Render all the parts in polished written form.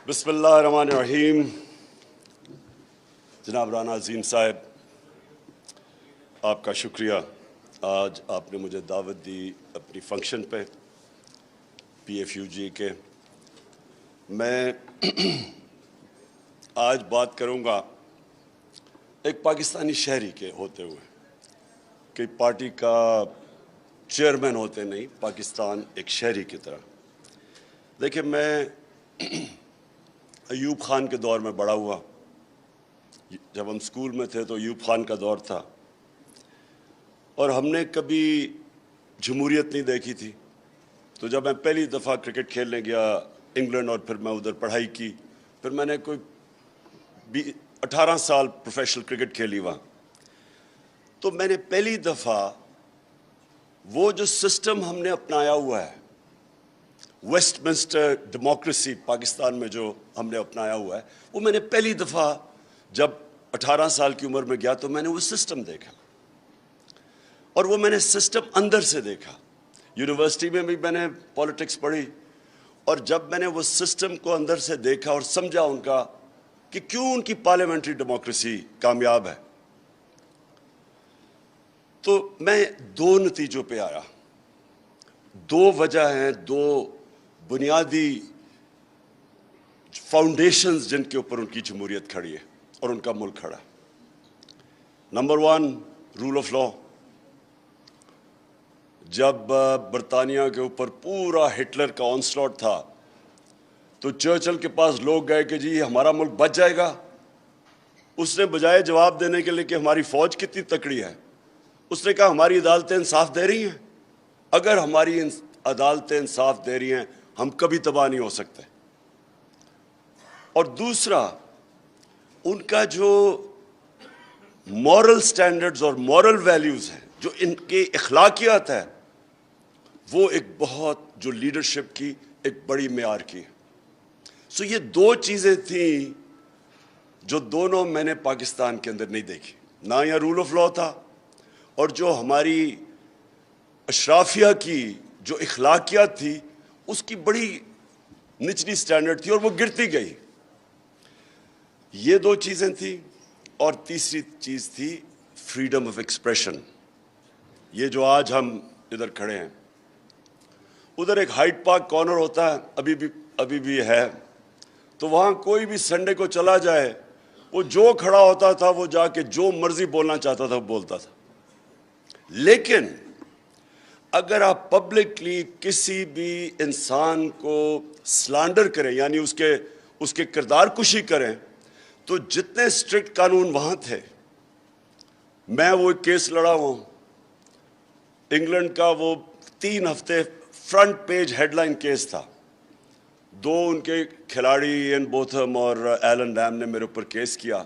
بسم اللہ الرحمن الرحیم. جناب رانا عظیم صاحب، آپ کا شکریہ. آج آپ نے مجھے دعوت دی اپنی فنکشن پہ پی ایف یو جی کے. میں آج بات کروں گا ایک پاکستانی شہری کے ہوتے ہوئے کہ پارٹی کا چیئرمین ہوتے نہیں، پاکستان ایک شہری کی طرح. دیکھیں، میں ایوب خان کے دور میں بڑا ہوا. جب ہم اسکول میں تھے تو ایوب خان کا دور تھا، اور ہم نے کبھی جمہوریت نہیں دیکھی تھی. تو جب میں پہلی دفعہ کرکٹ کھیلنے گیا انگلینڈ، اور پھر میں ادھر پڑھائی کی، پھر میں نے کوئی 18 سال پروفیشنل کرکٹ کھیلی وہاں. تو میں نے پہلی دفعہ وہ جو سسٹم ہم نے اپنایا ہوا ہے، ویسٹ منسٹر ڈیموکریسی پاکستان میں جو ہم نے اپنایا ہوا ہے، وہ میں نے پہلی دفعہ جب 18 سال کی عمر میں گیا تو میں نے وہ سسٹم دیکھا، اور وہ میں نے سسٹم اندر سے دیکھا. یونیورسٹی میں بھی میں نے پولیٹکس پڑھی، اور جب میں نے وہ سسٹم کو اندر سے دیکھا اور سمجھا ان کا کہ کیوں ان کی پارلیمنٹری ڈیموکریسی کامیاب ہے، تو میں 2 نتیجوں پہ آیا. 2 وجہ ہیں، 2 بنیادی فاؤنڈیشنز جن کے اوپر ان کی جمہوریت کھڑی ہے اور ان کا ملک کھڑا ہے. Number 1، rule of law. جب برطانیہ کے اوپر پورا ہٹلر کا آنسلاٹ تھا تو چرچل کے پاس لوگ گئے کہ جی ہمارا ملک بچ جائے گا. اس نے بجائے جواب دینے کے لیے کہ ہماری فوج کتنی تکڑی ہے، اس نے کہا ہماری عدالتیں انصاف دے رہی ہیں. اگر ہماری عدالتیں انصاف دے رہی ہیں ہم کبھی تباہ نہیں ہو سکتے. اور دوسرا، ان کا جو مورل سٹینڈرڈز اور مورل ویلیوز ہیں، جو ان کے اخلاقیات ہے، وہ ایک بہت جو لیڈرشپ کی ایک بڑی معیار کی. سو یہ 2 چیزیں تھیں جو دونوں میں نے پاکستان کے اندر نہیں دیکھی. نہ یہ رول آف لا تھا، اور جو ہماری اشرافیہ کی جو اخلاقیات تھی اس کی بڑی نچلی سٹینڈرڈ تھی اور وہ گرتی گئی. یہ 2 چیزیں تھیں. اور تیسری چیز تھی فریڈم آف ایکسپریشن. یہ جو آج ہم ادھر کھڑے ہیں، ادھر ایک ہائیڈ پارک کارنر ہوتا ہے، ابھی بھی ہے، تو وہاں کوئی بھی سنڈے کو چلا جائے، وہ جو کھڑا ہوتا تھا وہ جا کے جو مرضی بولنا چاہتا تھا وہ بولتا تھا. لیکن اگر آپ پبلکلی کسی بھی انسان کو سلانڈر کریں، یعنی اس کے کردار کشی کریں، تو جتنے اسٹرکٹ قانون وہاں تھے، میں وہ ایک کیس لڑا ہوں انگلینڈ کا، وہ 3 ہفتے front page headline case تھا. 2 ان کے کھلاڑی این بوتھم اور ایلن ڈیم نے میرے اوپر کیس کیا،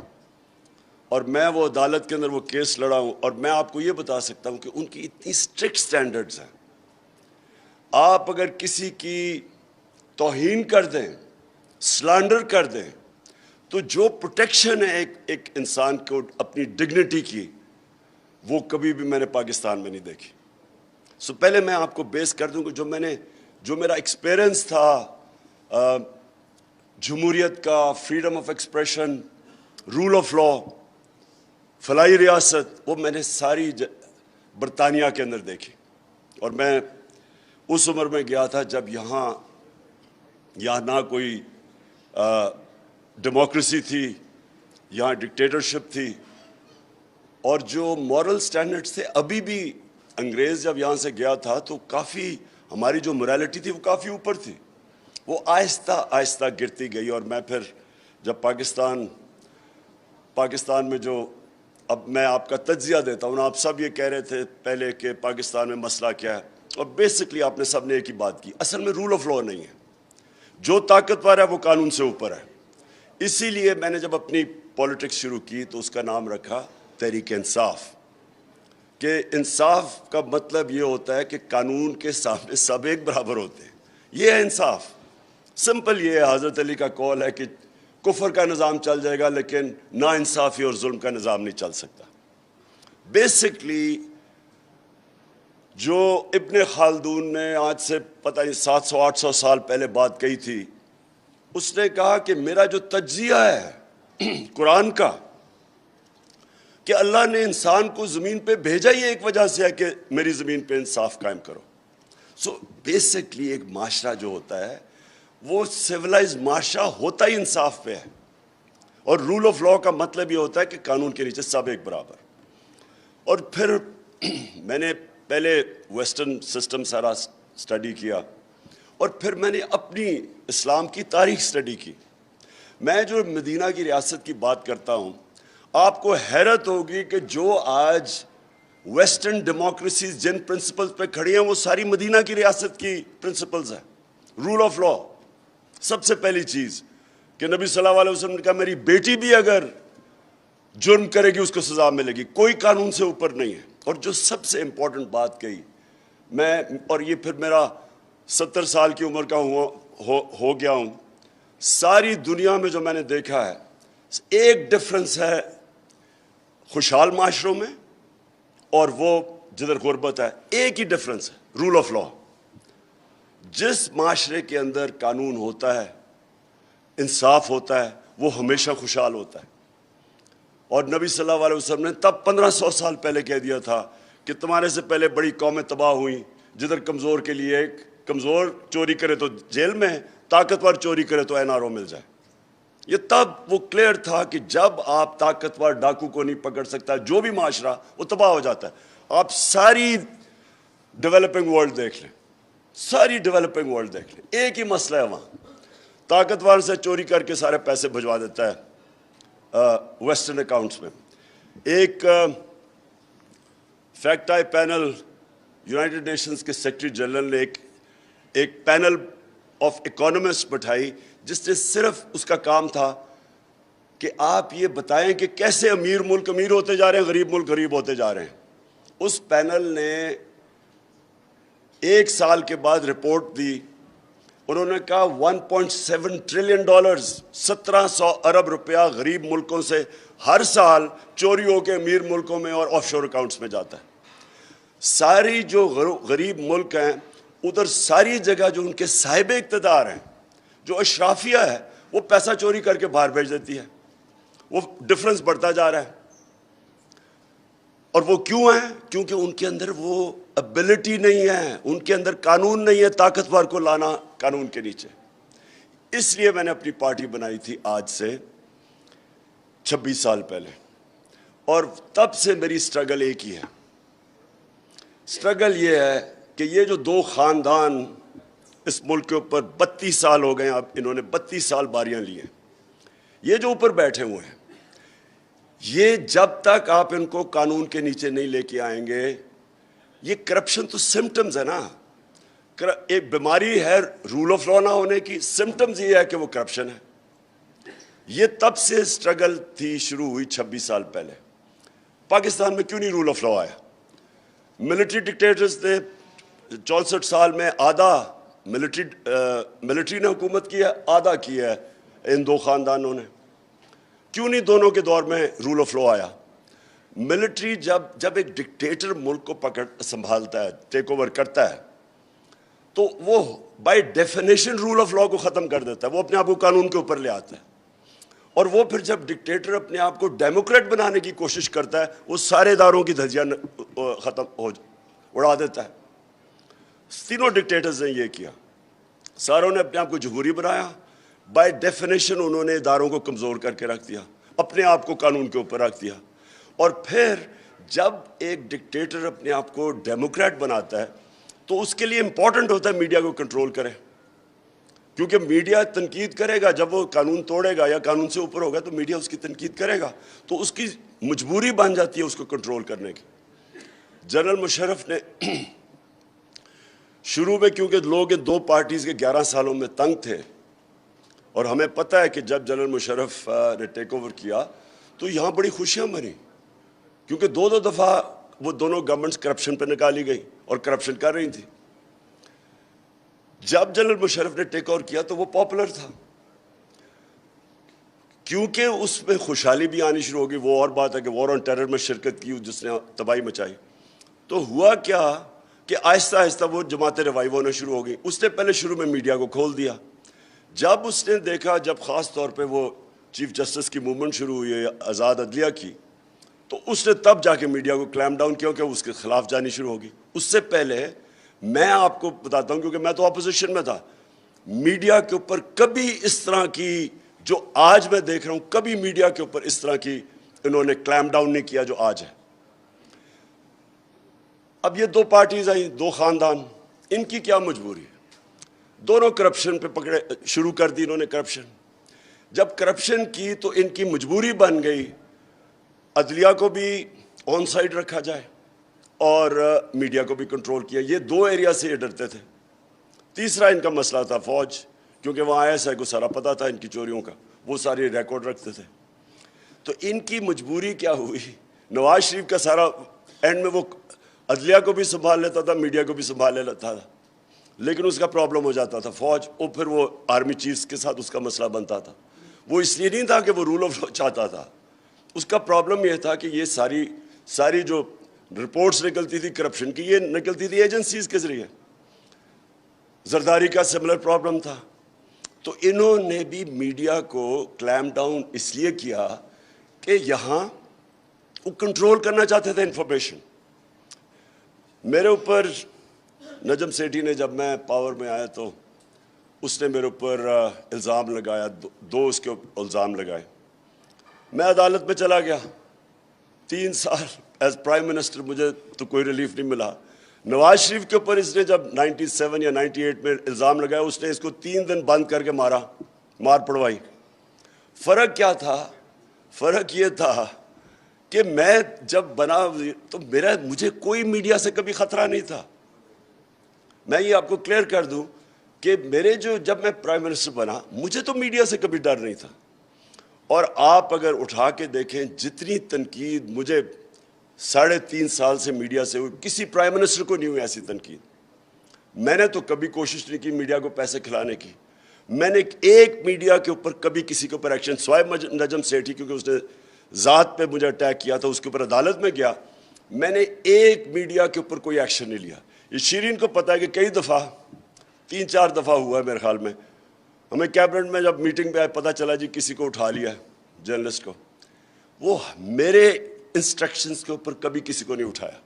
اور میں وہ عدالت کے اندر وہ کیس لڑا ہوں. اور میں آپ کو یہ بتا سکتا ہوں کہ ان کی اتنی اسٹرکٹ سٹینڈرڈز ہیں. آپ اگر کسی کی توہین کر دیں، سلانڈر کر دیں، تو جو پروٹیکشن ہے ایک انسان کو اپنی ڈگنیٹی کی، وہ کبھی بھی میں نے پاکستان میں نہیں دیکھی. سو پہلے میں آپ کو بیس کر دوں کہ جو میرا ایکسپیرئنس تھا جمہوریت کا، freedom of expression, rule of law, فلاحی ریاست، وہ میں نے ساری برطانیہ کے اندر دیکھی. اور میں اس عمر میں گیا تھا جب یہاں نہ کوئی ڈیموکریسی تھی، یہاں ڈکٹیٹرشپ تھی، اور جو مورل سٹینڈرڈز تھے، ابھی بھی انگریز جب یہاں سے گیا تھا تو کافی ہماری جو موریلٹی تھی وہ کافی اوپر تھی. وہ آہستہ آہستہ گرتی گئی. اور میں پھر جب پاکستان میں جو، اب میں آپ کا تجزیہ دیتا ہوں، آپ سب یہ کہہ رہے تھے پہلے کہ پاکستان میں مسئلہ کیا ہے، اور بیسکلی آپ نے سب نے ایک ہی بات کی، اصل میں رول آف لا نہیں ہے. جو طاقتور ہے وہ قانون سے اوپر ہے. اسی لیے میں نے جب اپنی پولیٹکس شروع کی تو اس کا نام رکھا تحریک انصاف، کہ انصاف کا مطلب یہ ہوتا ہے کہ قانون کے سامنے سب ایک برابر ہوتے ہیں. یہ ہے انصاف. سمپل یہ ہے. حضرت علی کا قول ہے کہ کفر کا نظام چل جائے گا لیکن نا انصافی اور ظلم کا نظام نہیں چل سکتا. بیسکلی جو ابن خلدون نے آج سے پتہ نہیں 700-800 سال پہلے بات کہی تھی اس نے کہا کہ میرا جو تجزیہ ہے قرآن کا کہ اللہ نے انسان کو زمین پہ بھیجا ہی ایک وجہ سے ہے کہ میری زمین پہ انصاف قائم کرو. سو بیسکلی ایک معاشرہ جو ہوتا ہے وہ سویلائز معاشرہ ہوتا ہی انصاف پہ ہے, اور رول آف لاء کا مطلب یہ ہوتا ہے کہ قانون کے نیچے سب ایک برابر. اور پھر میں نے پہلے ویسٹرن سسٹم سارا اسٹڈی کیا, اور پھر میں نے اپنی اسلام کی تاریخ اسٹڈی کی. میں جو مدینہ کی ریاست کی بات کرتا ہوں, آپ کو حیرت ہوگی کہ جو آج ویسٹرن ڈیموکریسیز جن پرنسپلز پہ کھڑی ہیں وہ ساری مدینہ کی ریاست کی پرنسپلز ہیں. رول آف لاء, سب سے پہلی چیز کہ نبی صلی اللہ علیہ وسلم نے کہا میری بیٹی بھی اگر جرم کرے گی اس کو سزا ملے گی, کوئی قانون سے اوپر نہیں ہے. اور جو سب سے امپورٹنٹ بات کہی میں, اور یہ پھر میرا 70 سال کی عمر کا ہو گیا ہوں, ساری دنیا میں جو میں نے دیکھا ہے ایک ڈفرنس ہے خوشحال معاشروں میں اور وہ جدھر غربت ہے, ایک ہی ڈفرنس ہے, رول آف لاء. جس معاشرے کے اندر قانون ہوتا ہے, انصاف ہوتا ہے, وہ ہمیشہ خوشحال ہوتا ہے. اور نبی صلی اللہ علیہ وسلم نے تب 1500 سال پہلے کہہ دیا تھا کہ تمہارے سے پہلے بڑی قومیں تباہ ہوئیں جدھر کمزور کے لیے ایک کمزور چوری کرے تو جیل میں, طاقتور چوری کرے تو NRO مل جائے. یہ تب وہ کلیئر تھا کہ جب آپ طاقتور ڈاکو کو نہیں پکڑ سکتا, جو بھی معاشرہ وہ تباہ ہو جاتا ہے. آپ ساری ڈیولپنگ ورلڈ دیکھ لیں, ساری ڈیولپنگ ورلڈ دیکھ لیں, ایک ہی مسئلہ ہے وہاں, طاقتور سے چوری کر کے سارے پیسے بھجوا دیتا ہے ویسٹرن اکاؤنٹس میں. ایک fact I panel United nations کے سیکرٹری جنرل نے ایک پینل آف اکانومسٹ بٹھائی جس نے صرف اس کا کام تھا کہ آپ یہ بتائیں کہ کیسے امیر ملک امیر ہوتے جا رہے ہیں, غریب ملک غریب ہوتے جا رہے ہیں. اس پینل نے 1 سال کے بعد رپورٹ دی, انہوں نے کہا 1.7 ٹریلین ڈالرز 1700 ارب روپیہ غریب ملکوں سے ہر سال چوری ہو کے امیر ملکوں میں اور آف شور اکاؤنٹس میں جاتا ہے. ساری جو غریب ملک ہیں ادھر ساری جگہ جو ان کے صاحب اقتدار ہیں, جو اشرافیہ ہے, وہ پیسہ چوری کر کے باہر بھیج دیتی ہے. وہ ڈفرنس بڑھتا جا رہا ہے. اور وہ کیوں ہیں؟ کیونکہ ان کے اندر وہ ابیلٹی نہیں ہے, ان کے اندر قانون نہیں ہے طاقتور کو لانا قانون کے نیچے. اس لیے میں نے اپنی پارٹی بنائی تھی آج سے 26 سال پہلے, اور تب سے میری سٹرگل ایک ہی ہے. سٹرگل یہ ہے کہ یہ جو 2 خاندان اس ملک کے اوپر 32 سال ہو گئے ہیں, اب انہوں نے 32 سال باریاں لی ہیں, یہ جو اوپر بیٹھے ہوئے ہیں, یہ جب تک آپ ان کو قانون کے نیچے نہیں لے کے آئیں گے, یہ کرپشن تو سمٹمز ہے نا, ایک بیماری ہے رول آف لاء نہ ہونے کی, سمٹمز یہ ہے کہ وہ کرپشن ہے. یہ تب سے سٹرگل تھی, شروع ہوئی 26 سال پہلے. پاکستان میں کیوں نہیں رول آف لاء آیا؟ ملٹری ڈکٹیٹرز نے 64 سال میں آدھا ملٹری نے حکومت کی ہے, آدھا کی ہے ان 2 خاندانوں نے. کیوں نہیں دونوں کے دور میں رول آف لاء آیا؟ ملٹری جب ایک ڈکٹیٹر ملک کو سنبھالتا ہے, ٹیک اوور کرتا ہے, تو وہ by definition rule of law کو ختم کر دیتا ہے, وہ اپنے آپ کو قانون کے اوپر لے آتا ہے. اور وہ پھر جب ڈکٹیٹر اپنے آپ کو ڈیموکریٹ بنانے کی کوشش کرتا ہے, وہ سارے اداروں کی دھجیاں اڑا دیتا ہے. تینوں ڈکٹیٹرز نے یہ کیا, ساروں نے اپنے آپ کو جمہوری بنایا, بائی ڈیفینیشن انہوں نے اداروں کو کمزور کر کے رکھ دیا, اپنے آپ کو قانون کے اوپر رکھ دیا. اور پھر جب ایک ڈکٹیٹر اپنے آپ کو ڈیموکریٹ بناتا ہے تو اس کے لیے امپورٹنٹ ہوتا ہے میڈیا کو کنٹرول کرے, کیونکہ میڈیا تنقید کرے گا. جب وہ قانون توڑے گا یا قانون سے اوپر ہوگا تو میڈیا اس کی تنقید کرے گا, تو اس کی مجبوری بن جاتی ہے اس کو کنٹرول کرنے کی. جنرل مشرف نے شروع میں, کیونکہ لوگ ان 2 پارٹیز کے 11 سالوں میں تنگ تھے, اور ہمیں پتہ ہے کہ جب جنرل مشرف نے ٹیک اوور کیا تو یہاں بڑی خوشیاں بنی, کیونکہ 2 دفعہ وہ دونوں گورنمنٹس کرپشن پہ نکالی گئی اور کرپشن کر رہی تھی. جب جنرل مشرف نے ٹیک اوور کیا تو وہ پاپولر تھا, کیونکہ اس میں خوشحالی بھی آنی شروع ہوگی. وہ اور بات ہے کہ وار آن ٹیرر میں شرکت کی جس نے تباہی مچائی. تو ہوا کیا کہ آہستہ آہستہ وہ جماعتیں ریوائیو ہونا شروع ہو گئی. اس نے پہلے شروع میں میڈیا کو کھول دیا, جب اس نے دیکھا, جب خاص طور پہ وہ چیف جسٹس کی موومنٹ شروع ہوئی ہے آزاد عدلیہ کی, تو اس نے تب جا کے میڈیا کو کلیم ڈاؤن کیا کہ اس کے خلاف جانی شروع ہوگی. اس سے پہلے میں آپ کو بتاتا ہوں, کیونکہ میں تو اپوزیشن میں تھا, میڈیا کے اوپر کبھی اس طرح کی جو آج میں دیکھ رہا ہوں, کبھی میڈیا کے اوپر اس طرح کی انہوں نے کلیم ڈاؤن نہیں کیا جو آج ہے. اب یہ دو پارٹیز آئیں, دو خاندان, ان کی کیا مجبوری ہے؟ دونوں کرپشن پہ پکڑے شروع کر دی انہوں نے کرپشن. جب کرپشن کی تو ان کی مجبوری بن گئی عدلیہ کو بھی آن سائڈ رکھا جائے اور میڈیا کو بھی کنٹرول کیا. یہ دو ایریا سے یہ ڈرتے تھے. تیسرا ان کا مسئلہ تھا فوج, کیونکہ وہاں ایسا کو سارا پتہ تھا ان کی چوریوں کا, وہ ساری ریکارڈ رکھتے تھے. تو ان کی مجبوری کیا ہوئی, نواز شریف کا سارا اینڈ میں وہ عدلیہ کو بھی سنبھال لیتا تھا, میڈیا کو بھی سنبھال لیتا تھا, لیکن اس کا پرابلم ہو جاتا تھا فوج, اور پھر وہ آرمی چیفز کے ساتھ اس کا مسئلہ بنتا تھا. وہ اس لیے نہیں تھا کہ وہ رول آف لا چاہتا تھا, اس کا پرابلم یہ تھا کہ یہ ساری جو رپورٹس نکلتی تھی کرپشن کی, یہ نکلتی تھی ایجنسیز کے ذریعے. زرداری کا سملر پرابلم تھا. تو انہوں نے بھی میڈیا کو کلیم ڈاؤن اس لیے کیا کہ یہاں وہ کنٹرول کرنا چاہتے تھے انفارمیشن. میرے اوپر نجم سیٹھی نے, جب میں پاور میں آیا تو اس نے میرے اوپر الزام لگایا, دو اس کے الزام لگائے. میں عدالت میں چلا گیا, 3 سال ایز پرائم منسٹر مجھے تو کوئی ریلیف نہیں ملا. نواز شریف کے اوپر اس نے جب 97 یا 98 میں الزام لگایا, اس نے اس کو 3 دن بند کر کے مار پڑوائی. فرق کیا تھا؟ فرق یہ تھا کہ میں جب بنا تو مجھے کوئی میڈیا سے کبھی خطرہ نہیں تھا. میں یہ آپ کو کلیئر کر دوں کہ جب میں پرائم منسٹر بنا, مجھے تو میڈیا سے کبھی ڈر نہیں تھا. اور آپ اگر اٹھا کے دیکھیں جتنی تنقید مجھے 3.5 سال سے میڈیا سے ہوئی, کسی پرائم منسٹر کو نہیں ہوئی ایسی تنقید. میں نے تو کبھی کوشش نہیں کی میڈیا کو پیسے کھلانے کی. میں نے ایک میڈیا کے اوپر کبھی کسی کے اوپر ایکشن, سوائے نجم سیٹھی کیونکہ اس نے ذات پہ مجھے اٹیک کیا تھا, اس کے اوپر عدالت میں گیا, میں نے ایک میڈیا کے اوپر کوئی ایکشن نہیں لیا. یہ شیرین کو پتا ہے کہ کئی دفعہ 3-4 دفعہ ہوا ہے میرے خیال میں, ہمیں کیبنٹ میں جب میٹنگ پہ آئے پتہ چلا جی کسی کو اٹھا لیا ہے جرنلسٹ کو, وہ میرے انسٹرکشنز کے اوپر کبھی کسی کو نہیں اٹھایا.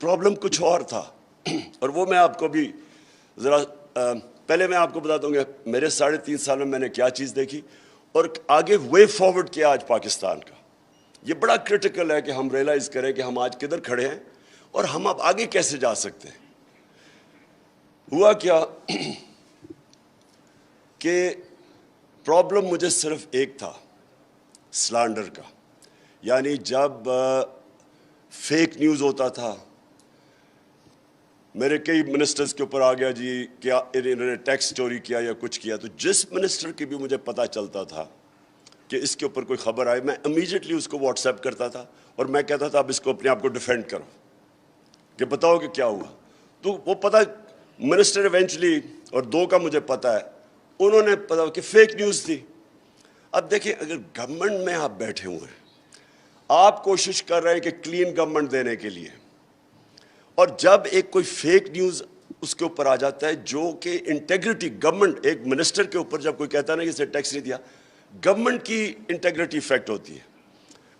پرابلم کچھ اور تھا, اور وہ میں آپ کو بھی ذرا پہلے میں آپ کو بتاتا ہوں کہ میرے 3.5 سال میں میں نے کیا چیز دیکھی اور آگے وے فارورڈ کیا آج پاکستان کا. یہ بڑا کرٹیکل ہے کہ ہم ریئلائز کریں کہ ہم آج کدھر کھڑے ہیں اور ہم اب آگے کیسے جا سکتے ہیں. ہوا کیا کہ پرابلم مجھے صرف ایک تھا, سلانڈر کا. یعنی جب فیک نیوز ہوتا تھا, میرے کئی منسٹرز کے اوپر آ گیا جی کیا انہوں نے ٹیکس چوری کیا یا کچھ کیا, تو جس منسٹر کی بھی مجھے پتہ چلتا تھا کہ اس کے اوپر کوئی خبر آئے, میں امیجیٹلی اس کو واٹس ایپ کرتا تھا اور میں کہتا تھا اب اس کو اپنے آپ کو ڈیفینڈ کرو کہ بتاؤ کہ کیا ہوا. تو وہ پتہ منسٹر ایونچولی, اور 2 کا مجھے پتہ ہے, انہوں نے پتا کہ فیک نیوز تھی. اب دیکھیں اگر گورنمنٹ میں آپ بیٹھے ہوئے ہیں, آپ کوشش کر رہے ہیں کہ کلین گورنمنٹ دینے کے لیے, اور جب ایک کوئی فیک نیوز اس کے اوپر آ جاتا ہے جو کہ انٹیگریٹی گورنمنٹ, ایک منسٹر کے اوپر جب کوئی کہتا ہے نا کہ اسے ٹیکس نہیں دیا, گورنمنٹ کی انٹیگریٹی افیکٹ ہوتی ہے.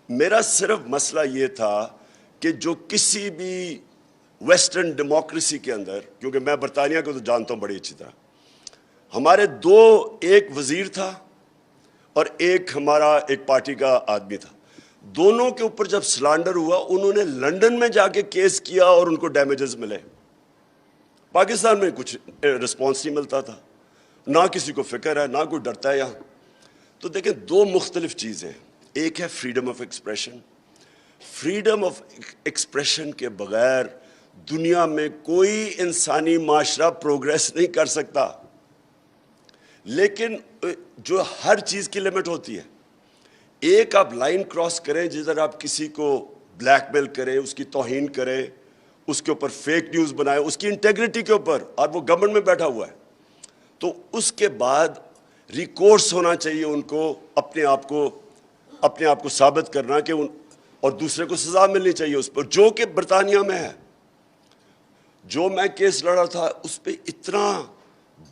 میرا صرف مسئلہ یہ تھا کہ جو کسی بھی ویسٹرن ڈیموکریسی کے اندر, کیونکہ میں برطانیہ کو تو جانتا ہوں بڑی اچھی طرح, ہمارے 2 ایک وزیر تھا اور ایک ہمارا ایک پارٹی کا آدمی تھا, دونوں کے اوپر جب سلانڈر ہوا انہوں نے لنڈن میں جا کے کیس کیا اور ان کو ڈیمیجز ملے. پاکستان میں کچھ رسپانس نہیں ملتا تھا, نہ کسی کو فکر ہے, نہ کوئی ڈرتا ہے یہاں. تو دیکھیں 2 مختلف چیزیں, ایک ہے freedom of expression. Freedom of expression کے بغیر دنیا میں کوئی انسانی معاشرہ پروگریس نہیں کر سکتا. لیکن جو ہر چیز کی لمٹ ہوتی ہے. ایک آپ لائن کراس کریں جدھر آپ کسی کو بلیک میل کریں, اس کی توہین کریں, اس کے اوپر فیک نیوز بنائے, اس کی انٹیگریٹی کے اوپر, اور وہ گورنمنٹ میں بیٹھا ہوا ہے, تو اس کے بعد ریکورس ہونا چاہیے ان کو اپنے آپ کو ثابت کرنا کہ اور دوسرے کو سزا ملنی چاہیے اس پر, جو کہ برطانیہ میں ہے. جو میں کیس لڑا تھا اس پہ اتنا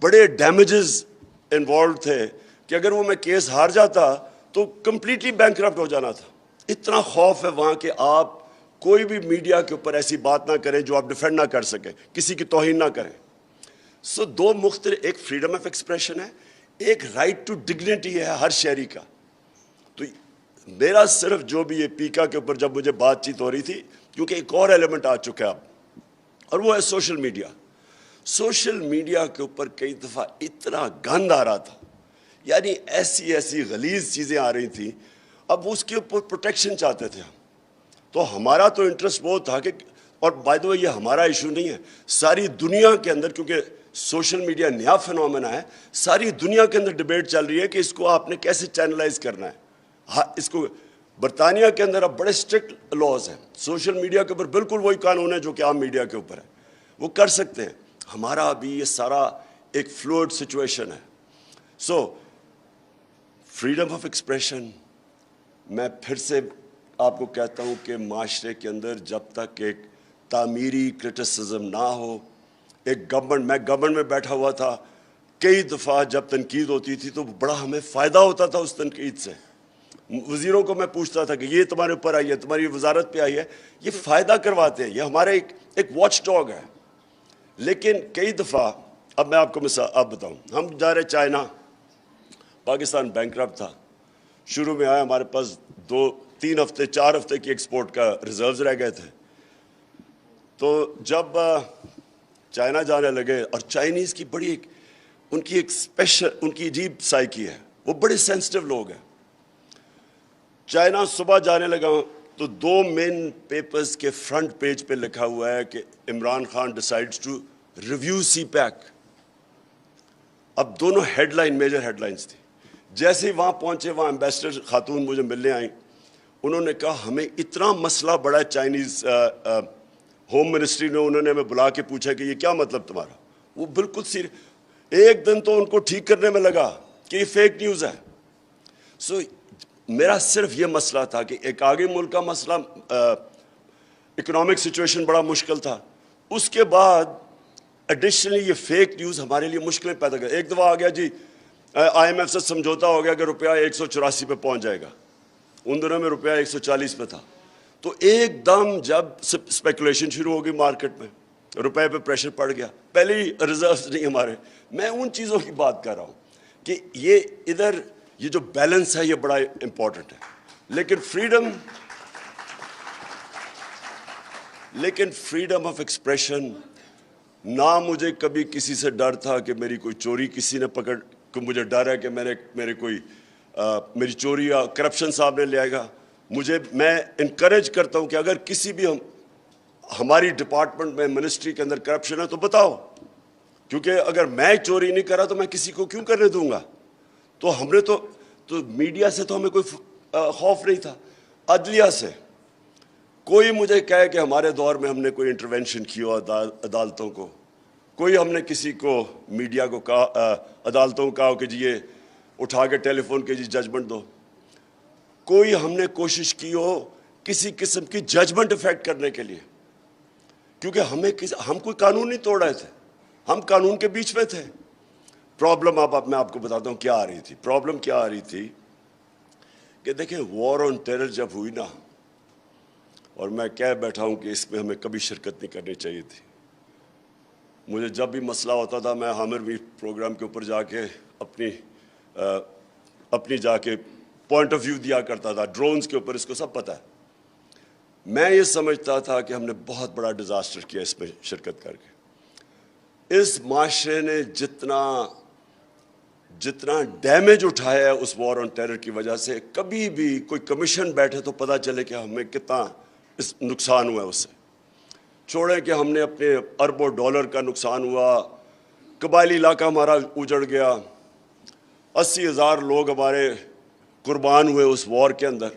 بڑے ڈیمیجز انوالو تھے کہ اگر وہ میں کیس ہار جاتا تو کمپلیٹلی بینکرپٹ ہو جانا تھا. اتنا خوف ہے وہاں کہ آپ کوئی بھی میڈیا کے اوپر ایسی بات نہ کریں جو آپ ڈیفینڈ نہ کر سکیں, کسی کی توہین نہ کریں. سو دو مختلف, ایک فریڈم آف ایکسپریشن ہے, ایک رائٹ ٹو ڈگنیٹی ہے ہر شہری کا. تو میرا صرف جو بھی یہ پیکا کے اوپر جب مجھے بات چیت ہو رہی تھی, کیونکہ ایک اور ایلیمنٹ آ چکا ہے اب, اور وہ ہے سوشل میڈیا. سوشل میڈیا کے اوپر کئی دفعہ اتنا گند آ رہا تھا, یعنی ایسی ایسی غلیظ چیزیں آ رہی تھیں. اب اس کے اوپر پروٹیکشن چاہتے تھے ہم, تو ہمارا تو انٹرسٹ وہ تھا کہ, اور بائی دا وے یہ ہمارا ایشو نہیں ہے, ساری دنیا کے اندر, کیونکہ سوشل میڈیا نیا فنومینا ہے, ساری دنیا کے اندر ڈیبیٹ چل رہی ہے کہ اس کو آپ نے کیسے چینلائز کرنا ہے. ہاں, اس کو برطانیہ کے اندر اب بڑے اسٹرکٹ لاز ہیں سوشل میڈیا کے اوپر, بالکل وہی قانون ہے جو کہ عام میڈیا کے اوپر ہے, وہ کر سکتے ہیں. ہمارا ابھی یہ سارا ایک فلوئڈ سچویشن ہے. سو فریڈم آف ایکسپریشن, میں پھر سے آپ کو کہتا ہوں کہ معاشرے کے اندر جب تک ایک تعمیری کرٹیسزم نہ ہو, ایک میں گورنمنٹ میں بیٹھا ہوا تھا, کئی دفعہ جب تنقید ہوتی تھی تو بڑا ہمیں فائدہ ہوتا تھا اس تنقید سے. وزیروں کو میں پوچھتا تھا کہ یہ تمہارے اوپر آئی ہے, تمہاری وزارت پہ آئی ہے, یہ فائدہ کرواتے ہیں, یہ ہمارے ایک واچ ڈاگ ہے. لیکن کئی دفعہ, اب میں آپ کو آپ بتاؤں, ہم جا رہے چائنا, پاکستان بینکرپٹ تھا, شروع میں آیا, ہمارے پاس 2-3 ہفتے 4 ہفتے کی ایکسپورٹ کا ریزروز رہ گئے تھے. تو جب چائنا جانے لگے, اور چائنیز کی بڑی ان کی ایک اسپیشل, ان کی عجیب سائیکی ہے, وہ بڑے سینسٹیو لوگ ہیں. چائنا صبح جانے لگا تو 2 مین پیپرز کے فرنٹ پیج پہ لکھا ہوا ہے کہ Imran Khan decides to review سی پیک. اب دونوں headline, major headlines تھی. جیسے ہی وہاں پہنچے, وہاں ایمبیسڈر خاتون مجھے ملنے آئیں, انہوں نے کہا ہمیں اتنا مسئلہ بڑا ہے. چائنیز ہوم منسٹری نے, انہوں نے ہمیں بلا کے پوچھا کہ یہ کیا مطلب تمہارا. وہ بالکل ایک دن تو ان کو ٹھیک کرنے میں لگا کہ یہ فیک نیوز ہے. سو میرا صرف یہ مسئلہ تھا کہ ایک آگے ملک کا مسئلہ, اکنامک سچویشن بڑا مشکل تھا, اس کے بعد ایڈیشنلی یہ فیک نیوز ہمارے لیے مشکلیں پیدا کر. ایک دفعہ آ گیا جی IMF سے سمجھوتا ہو گیا کہ روپیہ 184 پہ پہنچ جائے گا, ان دنوں میں روپیہ 140 پہ تھا. تو ایک دم جب اسپیکولیشن شروع ہو گئی مارکیٹ میں, روپے پہ پریشر پڑ گیا. پہلے ہی ریزروز نہیں ہمارے. میں ان چیزوں کی بات کر رہا ہوں کہ یہ ادھر یہ جو بیلنس ہے یہ بڑا امپورٹنٹ ہے. لیکن فریڈم آف ایکسپریشن, نہ مجھے کبھی کسی سے ڈر تھا کہ میری کوئی چوری کسی نے پکڑ, کہ مجھے ڈر ہے کہ میری چوری یا کرپشن سامنے لے آئے گا. میں انکریج کرتا ہوں کہ اگر کسی بھی ہماری ڈپارٹمنٹ میں, منسٹری کے اندر کرپشن ہے تو بتاؤ, کیونکہ اگر میں چوری نہیں کرا تو میں کسی کو کیوں کرنے دوں گا. تو ہم نے تو میڈیا سے تو ہمیں کوئی خوف نہیں تھا. عدلیہ سے کوئی مجھے کہے کہ ہمارے دور میں ہم نے کوئی انٹروینشن کی ہو عدالتوں کو, کوئی ہم نے کسی کو میڈیا کو کہا, عدالتوں کو کہا کہ جی یہ اٹھا کے ٹیلی فون کے جی ججمنٹ دو, کوئی ہم نے کوشش کی ہو کسی قسم کی ججمنٹ افیکٹ کرنے کے لیے, کیونکہ ہم کوئی قانون نہیں توڑ رہے تھے, ہم قانون کے بیچ میں تھے. پرابلم اب میں آپ کو بتاتا ہوں کیا آ رہی تھی. پرابلم کیا آ رہی تھی کہ دیکھیں وار آن ٹیرر جب ہوئی نا, اور میں کہہ بیٹھا ہوں کہ اس میں ہمیں کبھی شرکت نہیں کرنی چاہیے تھی. مجھے جب بھی مسئلہ ہوتا تھا میں حامر بھی پروگرام کے اوپر جا کے اپنی جا کے پوائنٹ آف ویو دیا کرتا تھا, ڈرونز کے اوپر, اس کو سب پتہ ہے. میں یہ سمجھتا تھا کہ ہم نے بہت بڑا ڈیزاسٹر کیا اس میں شرکت کر کے. اس معاشرے نے جتنا ڈیمیج اٹھایا ہے اس وار آن ٹیرر کی وجہ سے, کبھی بھی کوئی کمیشن بیٹھے تو پتہ چلے کہ ہمیں کتنا نقصان ہوا ہے اس سے. چھوڑیں کہ ہم نے اپنے اربوں ڈالر کا نقصان ہوا, قبائلی علاقہ ہمارا اجڑ گیا, 80,000 لوگ ہمارے قربان ہوئے اس وار کے اندر.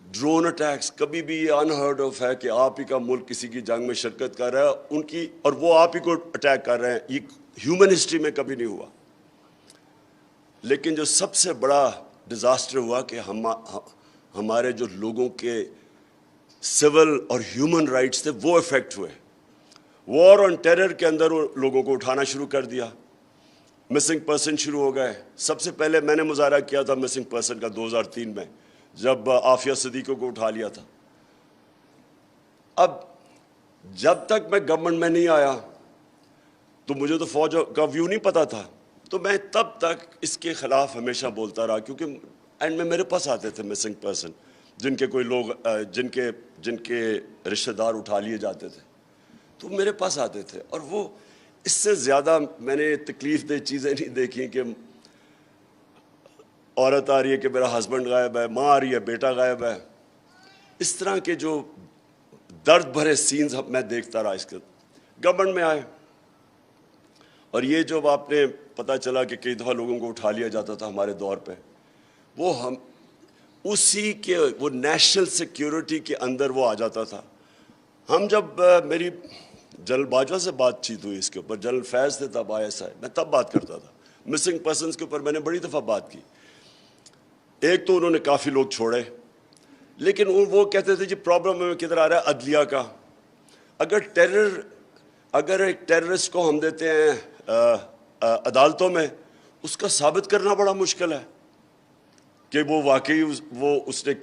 ڈرون اٹیکس, کبھی بھی یہ انہرڈ آف ہے کہ آپ ہی کا ملک کسی کی جنگ میں شرکت کر رہا ہے, ان کی, اور وہ آپ ہی کو اٹیک کر رہے ہیں. یہ ہیومن ہسٹری میں کبھی نہیں ہوا. لیکن جو سب سے بڑا ڈیزاسٹر ہوا کہ ہمارے جو لوگوں کے سول اور ہیومن رائٹس تھے وہ افیکٹ ہوئے. وار آن ٹیرر کے اندر لوگوں کو اٹھانا شروع کر دیا. مسنگ پرسن شروع ہو گئے. سب سے پہلے میں نے مظاہرہ کیا تھا مسنگ پرسن کا 2003 میں, جب عافیہ صدیقی کو اٹھا لیا تھا. اب جب تک میں گورنمنٹ میں نہیں آیا تو مجھے تو فوج کا ویو نہیں پتا تھا, تو میں تب تک اس کے خلاف ہمیشہ بولتا رہا, کیونکہ اینڈ میں میرے پاس آتے تھے مسنگ پرسن جن کے کوئی لوگ جن کے رشتہ دار اٹھا لیے جاتے تھے, تو میرے پاس آتے تھے. اور وہ اس سے زیادہ میں نے تکلیف دہ چیزیں نہیں دیکھیں کہ عورت آ رہی ہے کہ میرا ہسبینڈ غائب ہے, ماں آ رہی ہے بیٹا غائب ہے. اس طرح کے جو درد بھرے سینز میں دیکھتا رہا. اس کے گورنمنٹ میں آئے, اور یہ جو آپ نے پتہ چلا کہ کئی دفعہ لوگوں کو اٹھا لیا جاتا تھا ہمارے دور پہ, وہ ہم اسی کے وہ نیشنل سیکیورٹی کے اندر وہ آ جاتا تھا. ہم جب میری جنرل باجوہ سے بات چیت ہوئی اس کے اوپر, جنرل فیض تھے تب ISI, میں تب بات کرتا تھا مسنگ پرسنز کے اوپر. میں نے بڑی دفعہ بات کی. ایک تو انہوں نے کافی لوگ چھوڑے, لیکن وہ کہتے تھے جی پرابلم میں کدھر آ رہا ہے عدلیہ کا. اگر ایک ٹیررسٹ کو ہم دیتے ہیں عدالتوں میں, اس کا ثابت کرنا بڑا مشکل ہے کہ وہ واقعی وہ اس نے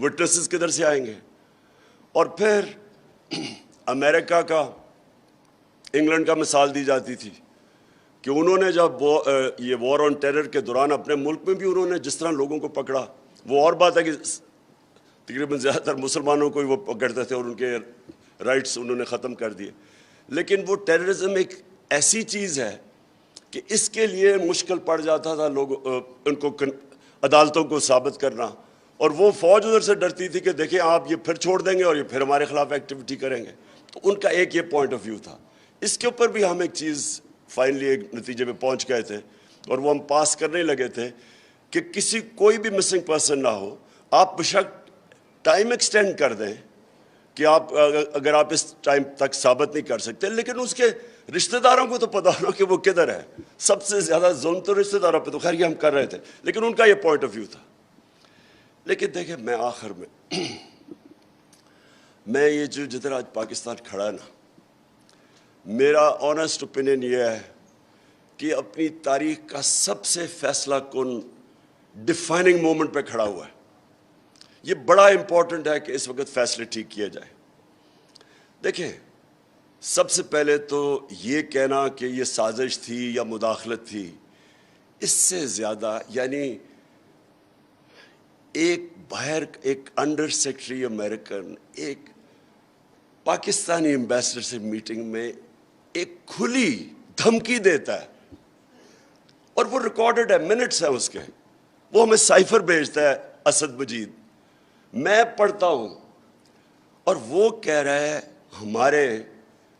وٹنسز کدھر سے آئیں گے. اور پھر امریکہ کا, انگلینڈ کا مثال دی جاتی تھی کہ انہوں نے جب یہ وار آن ٹیرر کے دوران اپنے ملک میں بھی انہوں نے جس طرح لوگوں کو پکڑا, وہ اور بات ہے کہ تقریباً زیادہ تر مسلمانوں کو ہی وہ پکڑتے تھے اور ان کے رائٹس انہوں نے ختم کر دیے. لیکن وہ ٹیررزم ایک ایسی چیز ہے کہ اس کے لیے مشکل پڑ جاتا تھا ان کو عدالتوں کو ثابت کرنا. اور وہ فوج ادھر سے ڈرتی تھی کہ دیکھیں آپ یہ پھر چھوڑ دیں گے اور یہ پھر ہمارے خلاف ایکٹیویٹی کریں گے. تو ان کا ایک یہ پوائنٹ آف ویو تھا. اس کے اوپر بھی ہم ایک چیز فائنلی ایک نتیجے پہ پہنچ گئے تھے, اور وہ ہم پاس کرنے لگے تھے کہ کوئی بھی مسنگ پرسن نہ ہو, آپ بشک ٹائم ایکسٹینڈ کر دیں کہ آپ اگر آپ اس ٹائم تک ثابت نہیں کر سکتے, لیکن اس کے رشتہ داروں کو تو پتا ہونا کہ وہ کدھر ہے. سب سے زیادہ ظلم تو رشتہ داروں پہ تو خیر یہ ہم کر رہے تھے, لیکن ان کا یہ پوائنٹ آف ویو تھا. لیکن دیکھیں میں آخر میں یہ جو جدھر آج پاکستان کھڑا ہے نا, میرا آنیسٹ اوپینین یہ ہے کہ اپنی تاریخ کا سب سے فیصلہ کن ڈیفائننگ مومنٹ پہ کھڑا ہوا ہے. یہ بڑا امپورٹنٹ ہے کہ اس وقت فیصلے ٹھیک کیے جائیں. دیکھیں سب سے پہلے تو یہ کہنا کہ یہ سازش تھی یا مداخلت تھی, اس سے زیادہ یعنی ایک باہر ایک انڈر سیکرٹری امریکن ایک پاکستانی ایمبیسڈر سے میٹنگ میں ایک کھلی دھمکی دیتا ہے, اور وہ ریکارڈڈ ہے, منٹس ہیں اس کے, وہ ہمیں سائفر بھیجتا ہے اسد مجید, میں پڑھتا ہوں, اور وہ کہہ رہا ہے ہمارے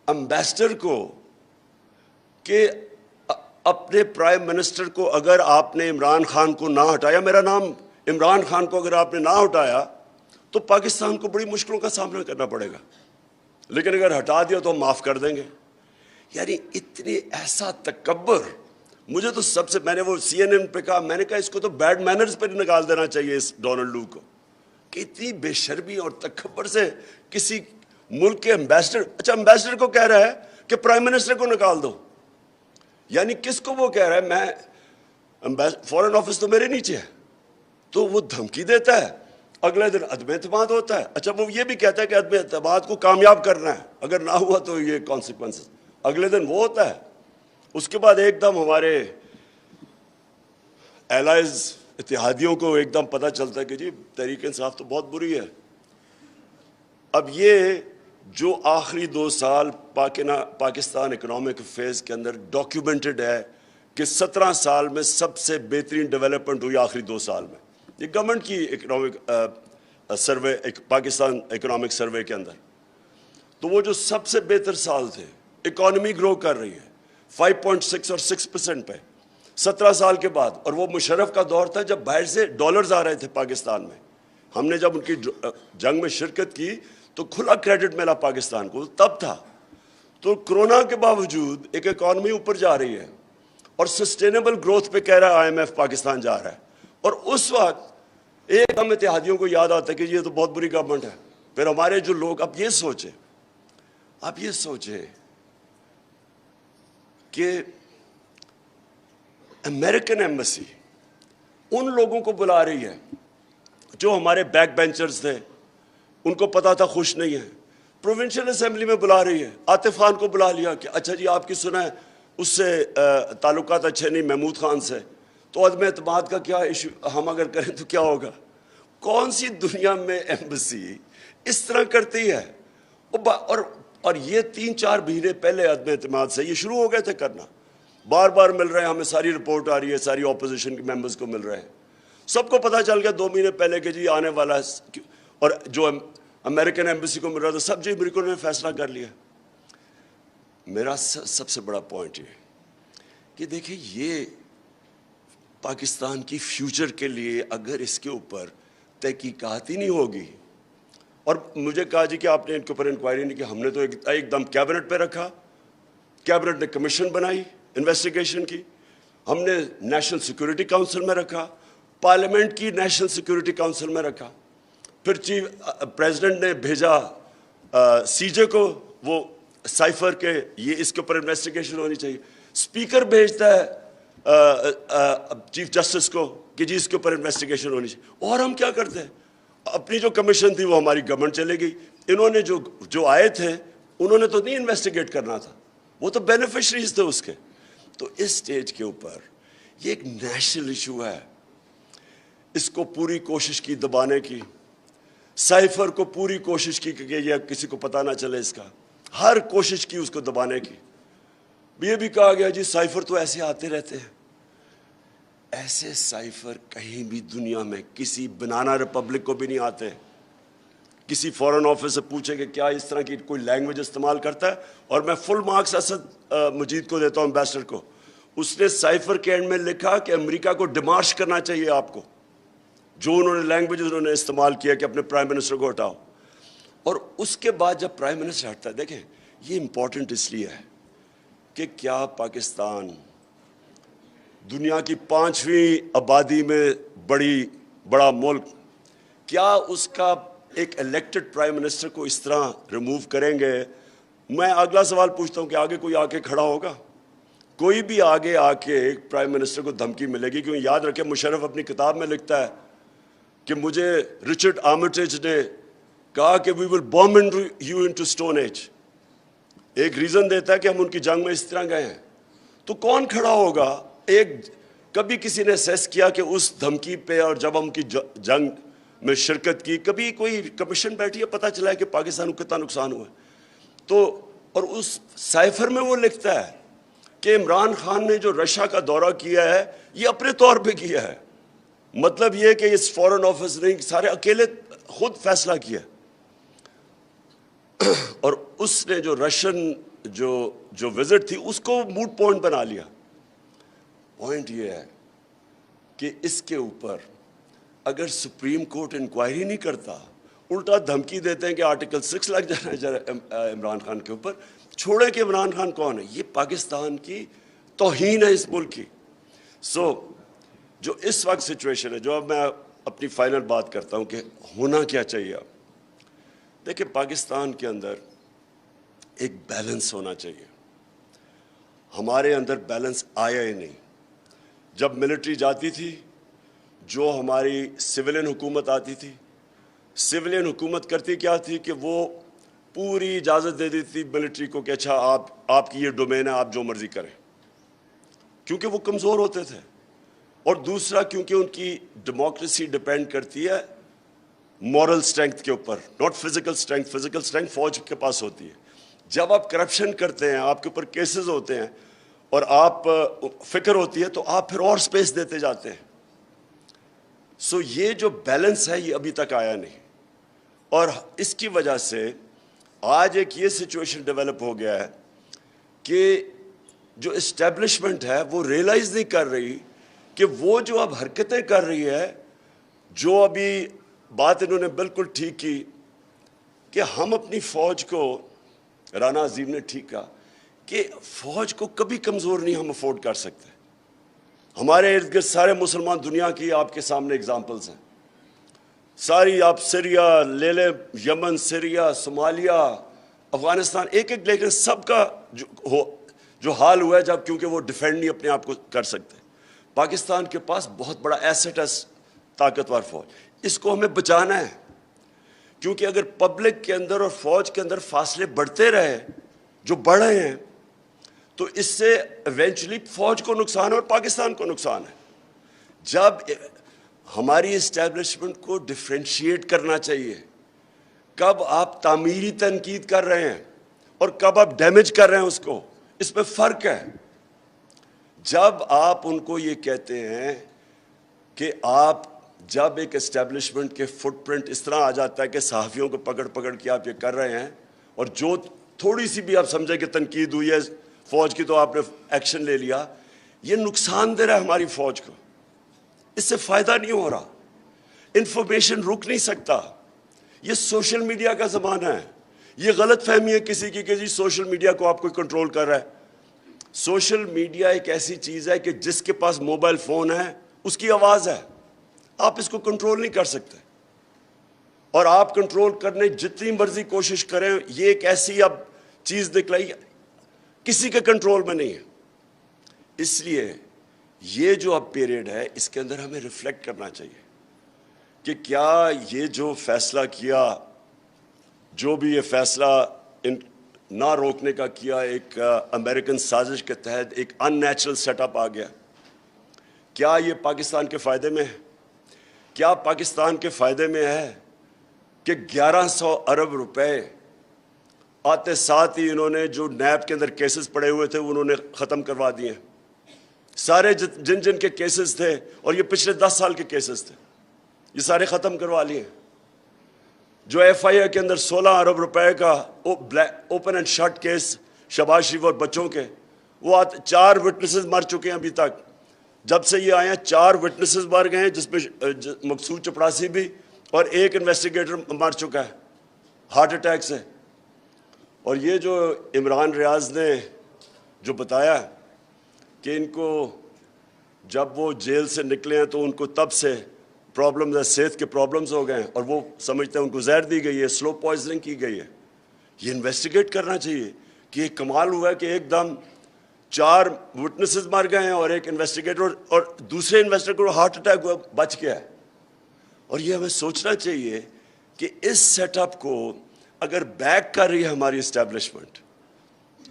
امبیسڈر کو کہ اپنے پرائم منسٹر کو اگر آپ نے عمران خان کو نہ ہٹایا, میرا نام عمران خان کو اگر آپ نے نہ ہٹایا تو پاکستان کو بڑی مشکلوں کا سامنا کرنا پڑے گا, لیکن اگر ہٹا دیا تو ہم معاف کر دیں گے. یعنی اتنے ایسا تکبر. مجھے تو سب سے, میں نے وہ CNN پہ کہا, میں نے کہا اس کو تو بیڈ مینرز پہ نکال دینا چاہیے اس ڈونلڈ لو کو, کہ اتنی بے شرمی اور تکبر سے کسی ملک کے امبیسڈر, اچھا امبیسڈر کو کہہ رہا ہے کہ پرائم منسٹر کو نکال دو. یعنی کس کو وہ کہہ رہا ہے, میں فورن آفس تو میرے نیچے ہے, تو وہ دھمکی دیتا ہے. اگلے دن عدم اعتماد ہوتا ہے. اچھا وہ یہ بھی کہتا ہے کہ عدم اعتماد کو کامیاب کرنا ہے, اگر نہ ہوا تو یہ کانسیکوینسز. اگلے دن وہ ہوتا ہے. اس کے بعد ایک دم ہمارے ایلائز اتحادیوں کو ایک دم پتہ چلتا ہے کہ جی تحریک انصاف تو بہت بری ہے. اب یہ جو آخری 2 سال پاکستان اکنامک فیز کے اندر ڈاکیومنٹڈ ہے کہ 17 سال میں سب سے بہترین ڈیولپمنٹ ہوئی آخری 2 سال میں, یہ گورنمنٹ کی economic survey, Pakistan economic survey کے اندر. تو وہ جو سب سے بہتر سال تھے, اکانومی گرو کر رہی ہے 5.6 اور 6% پہ 17 سال کے بعد. اور وہ مشرف کا دور تھا جب باہر سے ڈالرز آ رہے تھے پاکستان میں. ہم نے جب ان کی جنگ میں شرکت کی تو کھلا کریڈٹ ملا پاکستان کو, تب تھا. تو کرونا کے باوجود ایک اکانومی اوپر جا رہی ہے اور سسٹینیبل گروتھ پہ کہہ رہا ہے IMF پاکستان جا رہا ہے. اور اس وقت ایک ہم اتحادیوں کو یاد آتا ہے کہ یہ تو بہت بری گورنمنٹ ہے. پھر ہمارے جو لوگ, اب یہ سوچیں کہ امریکن ایمبیسی ان لوگوں کو بلا رہی ہے جو ہمارے بیک بینچرز تھے, ان کو پتا تھا خوش نہیں ہے, پروونشل اسمبلی میں بلا رہی ہے. عاطف خان کو بلا لیا کہ اچھا جی آپ کی سنا ہے اس سے تعلقات اچھے نہیں محمود خان سے, تو عدم اعتماد کا کیا ایشو, ہم اگر کریں تو کیا ہوگا. کون سی دنیا میں ایمبیسی اس طرح کرتی ہے؟ اور یہ 3-4 مہینے پہلے عدم اعتماد سے یہ شروع ہو گئے تھے کرنا. بار بار مل رہے ہیں ہمیں, ساری رپورٹ آ رہی ہے, ساری اپوزیشن کے ممبرز کو مل رہے ہیں, سب کو پتہ چل گیا 2 مہینے پہلے کہ جی آنے والا ہے. اور جو امریکن ایمبیسی کو مل رہا تھا سب جی امریکن نے فیصلہ کر لیا. میرا سب سے بڑا پوائنٹ یہ کہ دیکھیں یہ پاکستان کی فیوچر کے لیے اگر اس کے اوپر تحقیقات ہی نہیں ہوگی, اور مجھے کہا جی کہ آپ نے ان کے اوپر انکوائری نہیں کی, ہم نے تو ایک دم کیبنٹ پہ رکھا, کیبنٹ نے کمیشن بنائی انویسٹیگیشن کی, ہم نے نیشنل سیکورٹی کونسل میں رکھا, پارلیمنٹ کی نیشنل سیکورٹی کونسل میں رکھا, پھر پریزیڈنٹ نے بھیجا سی جے کو وہ سائفر کے یہ اس کے اوپر انویسٹیگیشن ہونی چاہیے, اسپیکر بھیجتا ہے چیف جسٹس کو کہ جی اس کے اوپر انویسٹیگیشن ہونی چاہیے. اور ہم کیا کرتے ہیں, اپنی جو کمیشن تھی وہ ہماری گورنمنٹ چلے گئی, انہوں نے جو آئے تھے انہوں نے تو نہیں انویسٹیگیٹ کرنا تھا, وہ تو بینیفیشریز تھے اس کے. تو اس سٹیج کے اوپر یہ ایک نیشنل ایشو ہے, اس کو پوری کوشش کی دبانے کی, سائفر کو پوری کوشش کی کہ یہ کسی کو پتہ نہ چلے, اس کا ہر کوشش کی اس کو دبانے کی. یہ بھی کہا گیا جی سائفر تو ایسے آتے رہتے ہیں. ایسے سائفر کہیں بھی دنیا میں کسی بنانا ریپبلک کو بھی نہیں آتے. کسی فورن آفس سے پوچھے کہ کیا اس طرح کی کوئی لینگویج استعمال کرتا ہے, اور میں فل مارکس اسد مجید کو دیتا ہوں, امبیسڈر کو. اس نے سائفر کے اینڈ میں لکھا کہ امریکہ کو ڈیمارش کرنا چاہیے آپ کو, جو انہوں نے لینگویج انہوں نے استعمال کیا کہ اپنے پرائم منسٹر کو ہٹاؤ. اور اس کے بعد جب پرائم منسٹر ہٹتا ہے, دیکھیں یہ امپورٹنٹ اس لیے ہے کہ کیا پاکستان دنیا کی 5ویں آبادی میں بڑا ملک, کیا اس کا ایک الیکٹڈ پرائم منسٹر کو اس طرح ریموو کریں گے؟ میں اگلا سوال پوچھتا ہوں کہ آگے کوئی آ کے کھڑا ہوگا؟ کوئی بھی آگے آ کے پرائم منسٹر کو دھمکی ملے گی؟ کیونکہ یاد رکھیں مشرف اپنی کتاب میں لکھتا ہے کہ مجھے رچرڈ آرمیٹیج نے کہا کہ we will bomb you into stone age. ایک ریزن دیتا ہے کہ ہم ان کی جنگ میں اس طرح گئے ہیں. تو کون کھڑا ہوگا؟ کبھی کسی نے سیس کیا کہ اس دھمکی پہ, اور جب ہم کی جنگ میں شرکت کی, کبھی کوئی کمیشن بیٹھی ہے پتہ چلا ہے کہ پاکستان کو کتنا نقصان ہوا ہے؟ تو اور اس سائفر میں وہ لکھتا ہے کہ عمران خان نے جو رشیا کا دورہ کیا ہے یہ اپنے طور پہ کیا ہے. مطلب یہ کہ اس فورن آفس نے سارے اکیلے خود فیصلہ کیا, اور اس نے جو رشین جو وزٹ تھی اس کو موڈ پوائنٹ بنا لیا. پوائنٹ یہ ہے کہ اس کے اوپر اگر سپریم کورٹ انکوائری نہیں کرتا, الٹا دھمکی دیتے ہیں کہ آرٹیکل 6 لگ جانا ہے عمران خان کے اوپر, چھوڑے کہ عمران خان کون ہے. یہ پاکستان کی توہین ہے اس ملک کی. جو اس وقت سچویشن ہے, جو اب میں اپنی فائنل بات کرتا ہوں کہ ہونا کیا چاہیے. دیکھیں پاکستان کے اندر ایک بیلنس ہونا چاہیے. ہمارے اندر بیلنس آیا ہی نہیں. جب ملٹری جاتی تھی, جو ہماری سویلین حکومت آتی تھی, سویلین حکومت کرتی کیا تھی کہ وہ پوری اجازت دے دیتی تھی ملٹری کو کہ اچھا آپ کی یہ ڈومین ہے, آپ جو مرضی کریں, کیونکہ وہ کمزور ہوتے تھے. اور دوسرا کیونکہ ان کی ڈیموکریسی ڈیپینڈ کرتی ہے مورل اسٹرینتھ کے اوپر, not physical strength. Physical strength فوج کے پاس ہوتی ہے. جب آپ کرپشن کرتے ہیں, آپ کے اوپر کیسز ہوتے ہیں, اور آپ فکر ہوتی ہے, تو آپ پھر اور سپیس دیتے جاتے ہیں. یہ جو بیلنس ہے یہ ابھی تک آیا نہیں, اور اس کی وجہ سے آج ایک یہ سچویشن ڈیولپ ہو گیا ہے کہ جو اسٹیبلشمنٹ ہے وہ ریئلائز نہیں کر رہی کہ وہ جو اب حرکتیں کر رہی ہے, جو ابھی بات انہوں نے بالکل ٹھیک کی کہ ہم اپنی فوج کو, رانا عظیم نے ٹھیک کہا کہ فوج کو کبھی کمزور نہیں ہم افورڈ کر سکتے. ہمارے ارد گرد سارے مسلمان دنیا کی آپ کے سامنے اگزامپلز ہیں. ساری آپ سیریا لے لیں, یمن, سیریا, صومالیہ, افغانستان, ایک لے کر سب کا جو حال ہوا ہے, جب کیونکہ وہ ڈیفینڈ نہیں اپنے آپ کو کر سکتے. پاکستان کے پاس بہت بڑا ایسٹ ہے طاقتور فوج. اس کو ہمیں بچانا ہے, کیونکہ اگر پبلک کے اندر اور فوج کے اندر فاصلے بڑھتے رہے جو بڑھ رہے ہیں تو اس سے ایونچولی فوج کو نقصان ہے اور پاکستان کو نقصان ہے. جب ہماری اسٹیبلشمنٹ کو ڈفرینشیٹ کرنا چاہیے, کب آپ تعمیری تنقید کر رہے ہیں اور کب آپ ڈیمیج کر رہے ہیں اس کو, اس میں فرق ہے. جب آپ ان کو یہ کہتے ہیں کہ آپ جب ایک اسٹیبلشمنٹ کے فٹ پرنٹ اس طرح آ جاتا ہے کہ صحافیوں کو پکڑ پکڑ کے آپ یہ کر رہے ہیں, اور جو تھوڑی سی بھی آپ سمجھیں کہ تنقید ہوئی ہے فوج کی تو آپ نے ایکشن لے لیا, یہ نقصان دہ رہا ہے ہماری فوج کو, اس سے فائدہ نہیں ہو رہا, انفارمیشن رک نہیں سکتا. یہ سوشل میڈیا کا زمانہ ہے. یہ غلط فہمی ہے کسی کی کہ جی سوشل میڈیا کو آپ کو کنٹرول کر رہا ہے. سوشل میڈیا ایک ایسی چیز ہے کہ جس کے پاس موبائل فون ہے اس کی آواز ہے, آپ اس کو کنٹرول نہیں کر سکتے, اور آپ کنٹرول کرنے جتنی مرضی کوشش کریں یہ ایک ایسی اب چیز نکلائی کسی کے کنٹرول میں نہیں ہے. اس لیے یہ جو اب پیریڈ ہے اس کے اندر ہمیں ریفلیکٹ کرنا چاہیے کہ کیا یہ جو فیصلہ کیا, جو بھی یہ فیصلہ نہ روکنے کا کیا, ایک امریکن سازش کے تحت ایک ان نیچرل سیٹ اپ آ گیا, کیا یہ پاکستان کے فائدے میں ہے؟ کیا پاکستان کے فائدے میں ہے کہ 1100 ارب روپے آتے ساتھ ہی انہوں نے جو نیب کے اندر کیسز پڑے ہوئے تھے انہوں نے ختم کروا دیے, سارے جن کے کیسز تھے, اور یہ پچھلے 10 سال کے کیسز تھے, یہ سارے ختم کروا لیے. جو ایف آئی اے کے اندر 16 ارب روپے کا open and shut case Shahbaz Sharif اور بچوں کے, وہ 4 وٹنسز مر چکے ہیں ابھی تک. جب سے یہ آئے ہیں 4 وٹنسز مر گئے ہیں, جس میں مقصود چپڑاسی بھی, اور ایک انویسٹیگیٹر مر چکا ہے ہارٹ اٹیک سے. اور یہ جو عمران ریاض نے جو بتایا کہ ان کو جب وہ جیل سے نکلے ہیں تو ان کو تب سے پرابلمز ہے, صحت کے پرابلمز ہو گئے ہیں, اور وہ سمجھتے ہیں ان کو زہر دی گئی ہے, سلو پوائزننگ کی گئی ہے. یہ انویسٹیگیٹ کرنا چاہیے کہ یہ کمال ہوا ہے کہ ایک دم 4 وٹنسز مر گئے ہیں اور ایک انویسٹیگیٹر, اور دوسرے انویسٹیگیٹر کو ہارٹ اٹیک ہوا بچ گیا ہے. اور یہ ہمیں سوچنا چاہیے کہ اس سیٹ اپ کو اگر بیک کر رہی ہے ہماری اسٹیبلشمنٹ,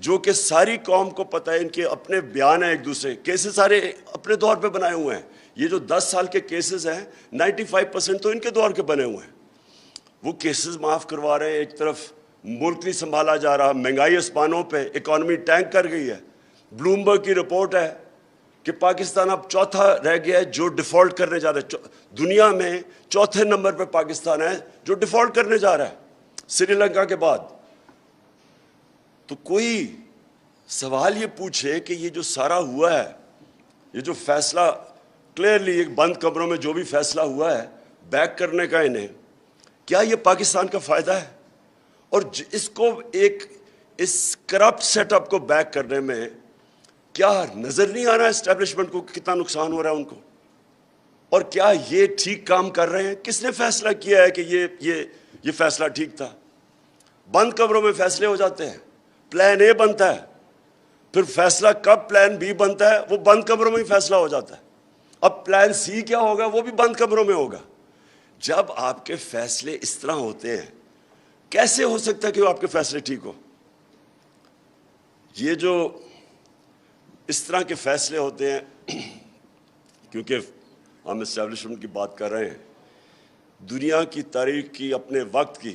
جو کہ ساری قوم کو پتہ ہے, ان کے اپنے بیان ہیں, ایک دوسرے کیسز سارے اپنے دور پہ بنائے ہوئے ہیں. یہ جو 10 سال کے کیسز ہیں 95% تو ان کے دور کے بنے ہوئے ہیں. وہ کیسز معاف کروا رہے ہیں, ایک طرف ملک نہیں سنبھالا جا رہا, مہنگائی اسمانوں پہ, اکانومی ٹینک کر گئی ہے. بلومبرگ کی رپورٹ ہے کہ پاکستان اب چوتھا رہ گیا ہے جو ڈیفالٹ کرنے جا رہا ہے. دنیا میں چوتھے نمبر پہ پاکستان ہے جو ڈیفالٹ کرنے جا رہا ہے, سری لنکا کے بعد. تو کوئی سوال یہ پوچھے کہ یہ جو سارا ہوا ہے, یہ جو فیصلہ کلیئرلی ایک بند کمروں میں جو بھی فیصلہ ہوا ہے بیک کرنے کا انہیں, کیا یہ پاکستان کا فائدہ ہے؟ اور اس کو ایک اس کرپٹ سیٹ اپ کو بیک کرنے میں کیا نظر نہیں آ رہا ہے اسٹیبلشمنٹ کو کتنا نقصان ہو رہا ہے ان کو؟ اور کیا یہ ٹھیک کام کر رہے ہیں؟ کس نے فیصلہ کیا ہے کہ یہ فیصلہ ٹھیک تھا؟ بند کمروں میں فیصلے ہو جاتے ہیں, پلان اے بنتا ہے, پھر فیصلہ کب پلان بی بنتا ہے وہ بند کمروں میں ہی فیصلہ ہو جاتا ہے. اب پلان سی کیا ہوگا وہ بھی بند کمروں میں ہوگا. جب آپ کے فیصلے اس طرح ہوتے ہیں کیسے ہو سکتا ہے کہ وہ آپ کے فیصلے ٹھیک ہو؟ یہ جو اس طرح کے فیصلے ہوتے ہیں, کیونکہ ہم اسٹیبلشمنٹ کی بات کر رہے ہیں, دنیا کی تاریخ کی اپنے وقت کی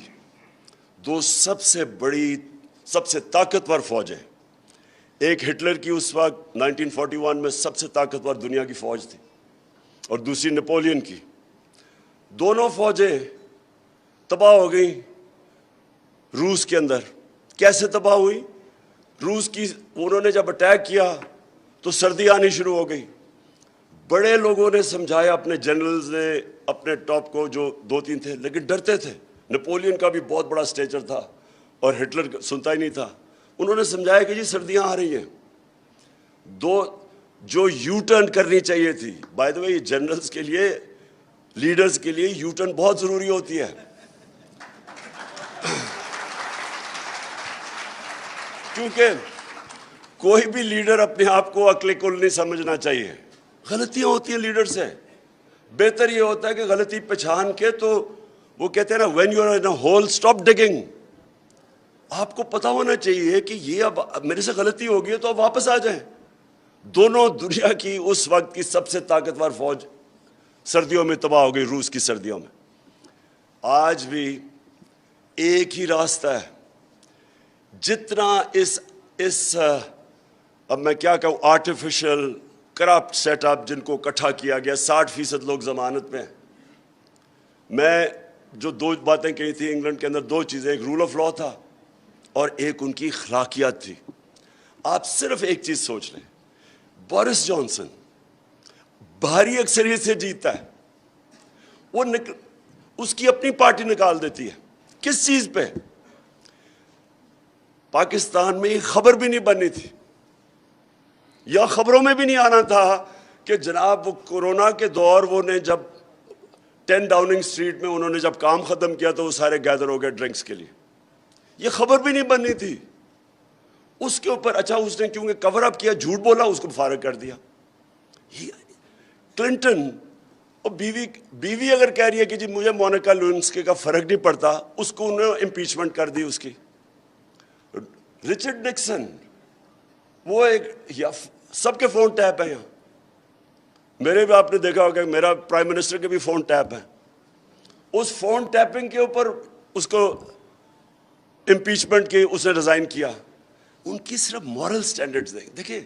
2 سب سے بڑی سب سے طاقتور فوجیں, ایک ہٹلر کی اس وقت 1941 میں سب سے طاقتور دنیا کی فوج تھی, اور دوسری نپولین کی. دونوں فوجیں تباہ ہو گئیں روس کے اندر. کیسے تباہ ہوئی؟ روس کی انہوں نے جب اٹیک کیا تو سردی آنی شروع ہو گئی. بڑے لوگوں نے سمجھایا, اپنے جنرلز نے, اپنے ٹاپ کو جو 2-3 تھے, لیکن ڈرتے تھے. نپولین کا بھی بہت بڑا اسٹیچر تھا اور ہٹلر سنتا ہی نہیں تھا. انہوں نے سمجھایا کہ جی سردیاں آ رہی ہیں, جو یو ٹرن کرنی چاہیے تھی. بائی دا وے یہ جنرلز کے لیے, لیڈرز کے لیے یو ٹرن بہت ضروری ہوتی ہے, کیونکہ کوئی بھی لیڈر اپنے آپ کو عقل کل نہیں سمجھنا چاہیے, غلطیاں ہوتی ہیں لیڈر سے. بہتر یہ ہوتا ہے کہ غلطی پہچان کے, تو وہ کہتے ہیں نا when you are in a hole stop digging. آپ کو پتا ہونا چاہیے کہ یہ اب میرے سے غلطی ہو گئی ہے تو اب واپس آ جائیں. دونوں دنیا کی اس وقت کی سب سے طاقتور فوج سردیوں میں تباہ ہو گئی, روس کی سردیوں میں. آج بھی ایک ہی راستہ ہے. جتنا اس اب میں کیا کہوں, آرٹیفیشل کرپٹ سیٹ اپ جن کو اکٹھا کیا گیا, 60% لوگ ضمانت میں ہیں. میں جو 2 باتیں کہی تھی انگلینڈ کے اندر, 2 چیزیں, ایک رول آف لا تھا اور ایک ان کی اخلاقیات تھی. آپ صرف ایک چیز سوچ لیں, بورس جانسن بھاری اکثریت سے جیتتا ہے, وہ اس کی اپنی پارٹی نکال دیتی ہے. کس چیز پہ؟ پاکستان میں یہ خبر بھی نہیں بننی تھی, یا خبروں میں بھی نہیں آنا تھا کہ جناب وہ کورونا کے دور, وہ نے جب 10 ڈاؤننگ اسٹریٹ میں انہوں نے جب کام ختم کیا تو وہ سارے گیدر ہو گئے ڈرنکس کے لیے. یہ خبر بھی نہیں بننی تھی. اس کے اوپر اچھا اس نے کیونکہ کور اپ کیا, جھوٹ بولا, اس کو فارغ کر دیا. کلنٹن اور بیوی اگر کہہ رہی ہے کہ جی مجھے مونیکا لیونسکی کا فرق نہیں پڑتا, اس کو انہوں نے امپیچمنٹ کر دی اس کی. رچرڈ نکسن, وہ ایک سب کے فون ٹیپ ہیں یہاں, میرے بھی آپ نے دیکھا ہوگا, میرا پرائم منسٹر کے بھی فون ٹیپ ہیں. اس فون ٹیپنگ کے اوپر اس کو امپیچمنٹ کی, اس نے ریزائن کیا. ان کی صرف مورل سٹینڈرڈز دیکھیں,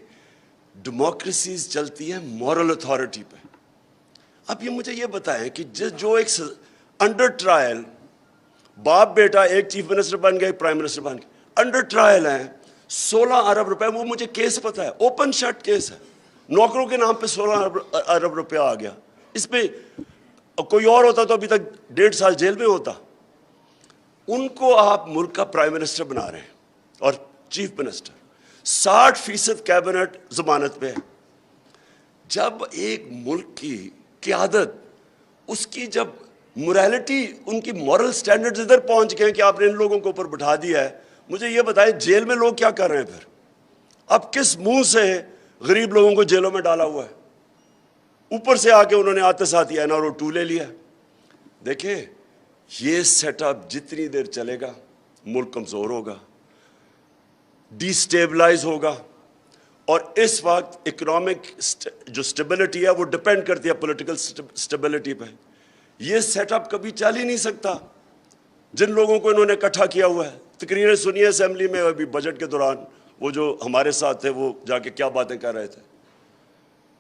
ڈیموکریسیز چلتی ہیں مورل اتھارٹی پہ. اب یہ مجھے یہ بتائیں کہ جو ایک انڈر ٹرائل باپ بیٹا, ایک چیف منسٹر بن گئے, ایک پرائم منسٹر بن گئے, انڈر ٹرائل ہیں, 16 ارب روپے, وہ مجھے کیس پتا ہے, اوپن شٹ کیس ہے, نوکروں کے نام پہ 16 ارب روپیہ آ گیا. اس پہ کوئی اور ہوتا تو ابھی تک 1.5 سال جیل میں ہوتا. ان کو آپ ملک کا پرائم منسٹر بنا رہے ہیں اور چیف منسٹر, 60% کیبنٹ ضمانت پہ ہے. جب ایک ملک کی قیادت, اس کی جب موریلٹی, ان کی مورل سٹینڈرڈز ادھر پہنچ گئے کہ آپ نے ان لوگوں کو اوپر بٹھا دیا ہے, مجھے یہ بتائیں جیل میں لوگ کیا کر رہے ہیں پھر؟ اب کس منہ سے غریب لوگوں کو جیلوں میں ڈالا ہوا ہے؟ اوپر سے آ کے انہوں نے آتے ساتھ NRO2 لے لیا. دیکھیں یہ سیٹ اپ جتنی دیر چلے گا ملک کمزور ہوگا, ڈی سٹیبلائز ہوگا. اور اس وقت اکنامک جو سٹیبلٹی ہے وہ ڈپینڈ کرتی ہے پولیٹیکل سٹیبلٹی پہ. یہ سیٹ اپ کبھی چل ہی نہیں سکتا جن لوگوں کو انہوں نے اکٹھا کیا ہوا ہے. تقریریں سنیے اسمبلی میں ابھی بجٹ کے دوران, وہ جو ہمارے ساتھ تھے وہ جا کے کیا باتیں کر رہے تھے.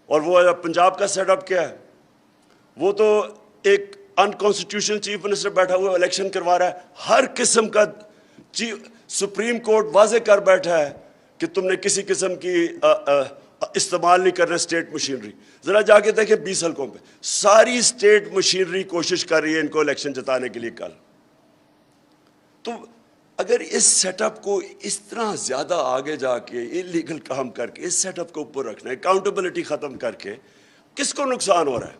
اور وہ پنجاب کا سیٹ اپ کیا ہے, وہ تو ایک انکانسٹیٹیوشنل چیف منسٹر بیٹھا ہوا ہے, الیکشن کروا رہا ہے. ہر قسم کا سپریم کورٹ واضح کر بیٹھا ہے کہ تم نے کسی قسم کی استعمال نہیں کرنا اسٹیٹ مشینری. ذرا جا کے دیکھیں 20 حلقوں پہ ساری اسٹیٹ مشینری کوشش کر رہی ہے ان کو الیکشن جتانے کے لیے کل. تو اگر اس سیٹ اپ کو اس طرح زیادہ آگے جا کے انلیگل کام کر کے اس سیٹ اپ کو اوپر رکھنا ہے, اکاؤنٹیبلٹی ختم کر کے, کس کو نقصان ہو رہا ہے؟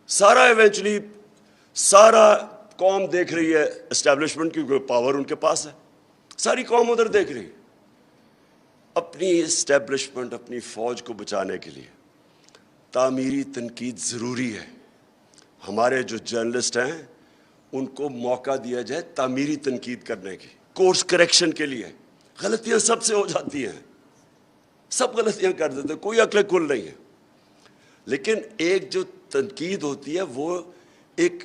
سارا ایونچولی سارا قوم دیکھ رہی ہے اسٹیبلشمنٹ کی, پاور ان کے پاس ہے, ساری قوم ادھر دیکھ رہی ہے. اپنی اسٹیبلشمنٹ, اپنی فوج کو بچانے کے لیے تعمیری تنقید ضروری ہے. ہمارے جو جرنلسٹ ہیں ان کو موقع دیا جائے تعمیری تنقید کرنے کی, کورس کریکشن کے لیے. غلطیاں سب سے ہو جاتی ہیں, سب غلطیاں کر دیتے, کوئی عقل کل نہیں ہے. لیکن ایک جو تنقید ہوتی ہے وہ ایک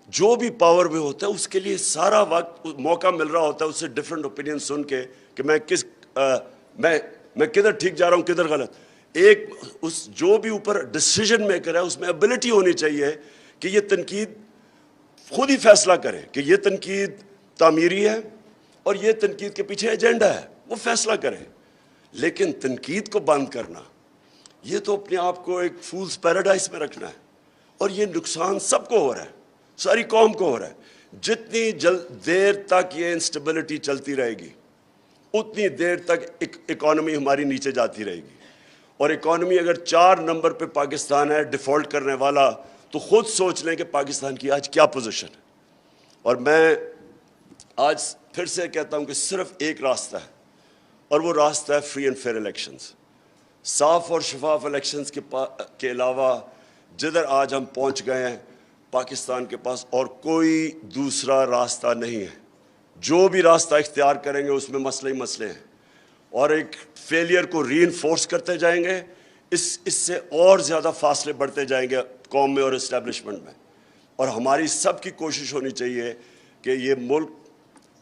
جو بھی پاور میں ہوتا ہے اس کے لیے سارا وقت موقع مل رہا ہوتا ہے اس سے ڈفرینٹ اوپینین سن کے کہ میں کدھر ٹھیک جا رہا ہوں کدھر غلط. ایک اس جو بھی اوپر ڈیسیژن میکر ہے اس میں ایبلٹی ہونی چاہیے کہ یہ تنقید خود ہی فیصلہ کرے کہ یہ تنقید تعمیری ہے اور یہ تنقید کے پیچھے ایجنڈا ہے, وہ فیصلہ کرے. لیکن تنقید کو بند کرنا یہ تو اپنے آپ کو ایک فولز پیراڈائز میں رکھنا ہے, اور یہ نقصان سب کو ہو رہا ہے, ساری قوم کو ہو رہا ہے. جتنی دیر تک یہ انسٹیبلٹی چلتی رہے گی اتنی دیر تک اکانومی ہماری نیچے جاتی رہے گی. اور اکانومی اگر 4 نمبر پہ پاکستان ہے ڈیفالٹ کرنے والا, تو خود سوچ لیں کہ پاکستان کی آج کیا پوزیشن ہے. اور میں آج پھر سے کہتا ہوں کہ صرف ایک راستہ ہے, اور وہ راستہ ہے فری اینڈ فیئر الیکشنز. صاف اور شفاف الیکشنز کے علاوہ جدھر آج ہم پہنچ گئے ہیں، پاکستان کے پاس اور کوئی دوسرا راستہ نہیں ہے. جو بھی راستہ اختیار کریں گے اس میں مسئلے ہی مسئلے ہیں، اور ایک فیلئر کو ری انفورس کرتے جائیں گے. اس سے اور زیادہ فاصلے بڑھتے جائیں گے قوم میں اور اسٹیبلشمنٹ میں. اور ہماری سب کی کوشش ہونی چاہیے کہ یہ ملک،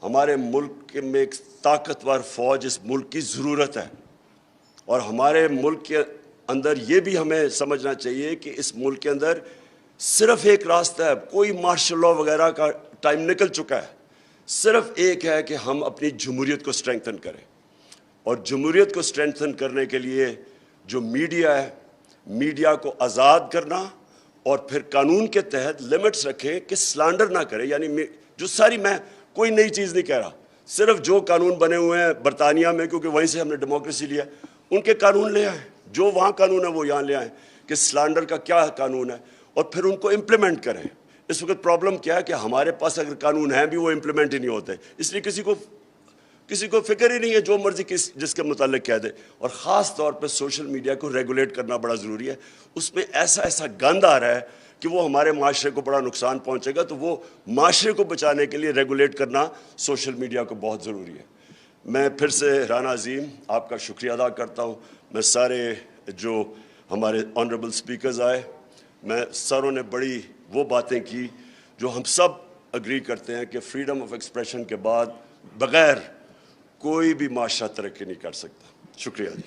ہمارے ملک میں ایک طاقتور فوج اس ملک کی ضرورت ہے. اور ہمارے ملک کے اندر یہ بھی ہمیں سمجھنا چاہیے کہ اس ملک کے اندر صرف ایک راستہ ہے. کوئی مارشل لاء وغیرہ کا ٹائم نکل چکا ہے. صرف ایک ہے کہ ہم اپنی جمہوریت کو اسٹرینگتھن کریں. اور جمہوریت کو اسٹرینگتھن کرنے کے لیے جو میڈیا ہے، میڈیا کو آزاد کرنا، اور پھر قانون کے تحت لمٹس رکھیں کہ سلانڈر نہ کرے. یعنی جو ساری، میں کوئی نئی چیز نہیں کہہ رہا، صرف جو قانون بنے ہوئے ہیں برطانیہ میں، کیونکہ وہیں سے ہم نے ڈیموکریسی لیا، ان کے قانون لے آئیں. جو وہاں قانون ہے وہ یہاں لے آئیں کہ سلانڈر کا کیا قانون ہے، اور پھر ان کو امپلیمنٹ کریں. اس وقت پرابلم کیا ہے کہ ہمارے پاس اگر قانون ہیں بھی وہ امپلیمنٹ ہی نہیں ہوتے، اس لیے کسی کو فکر ہی نہیں ہے، جو مرضی جس کے متعلق کہہ دے. اور خاص طور پہ سوشل میڈیا کو ریگولیٹ کرنا بڑا ضروری ہے. اس میں ایسا گند آ رہا ہے کہ وہ ہمارے معاشرے کو بڑا نقصان پہنچے گا. تو وہ معاشرے کو بچانے کے لیے ریگولیٹ کرنا سوشل میڈیا کو بہت ضروری ہے. میں پھر سے رانا عظیم آپ کا شکریہ ادا کرتا ہوں. میں سارے جو ہمارے آنریبل سپیکرز آئے، میں ساروں نے بڑی وہ باتیں کی جو ہم سب اگری کرتے ہیں کہ فریڈم آف ایکسپریشن کے بعد بغیر کوئی بھی معاشرہ ترقی نہیں کر سکتا. شکریہ جی.